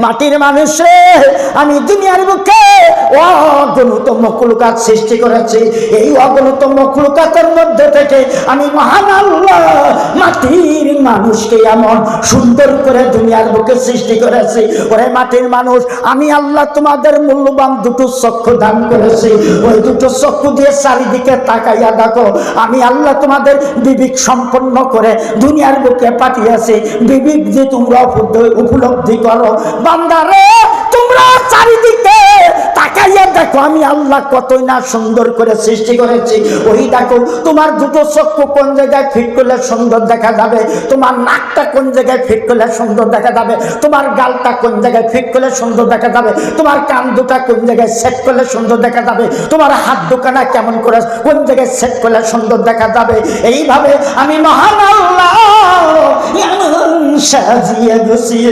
মাটির মানুষ রে, আমি দুনিয়ার বুকে অগণিত মখলুকাত সৃষ্টি করেছি। এই অগণিত মখলুকাতের মধ্যে থেকে আমি মহান আল্লাহ মাটির মানুষকে এমন সুন্দর করে দুনিয়ার বুকে সৃষ্টি করেছি। ওরে মাটির মানুষ, আমি আল্লাহ তোমাদের মূল্যবান দুটো চক্ষু দান করেছি। ওই দুটো চক্ষু দিয়ে চারিদিকে তাকাইয়া দেখো, আমি আল্লাহ তোমাদের বিবেক সম্পন্ন করে দুনিয়ার বুকে পাঠিয়েছি। বিবেক যে তোমরা উপলব্ধি করো। বান্দারে, তোমরা চারিদিকে তাকাইয়া দেখো আমি আল্লাহ কতই না সুন্দর করে সৃষ্টি করেছি। ওই দেখো, তোমার দুটো চক্ষু কোন জায়গায় ফিট করলে সুন্দর দেখা যাবে, তোমার নাকটা কোন জায়গায় ফিট করলে সুন্দর দেখা যাবে, তোমার গালটা কোন জায়গায় ফিট করলে সুন্দর দেখা যাবে, তোমার কান দুটা কোন জায়গায় সেট করলে সুন্দর দেখা যাবে, তোমার হাত দুখানা কেমন করে কোন জায়গায় সেট করলে সুন্দর দেখা যাবে। এইভাবে আমি মহান আল্লাহ সাজিয়ে গুছিয়ে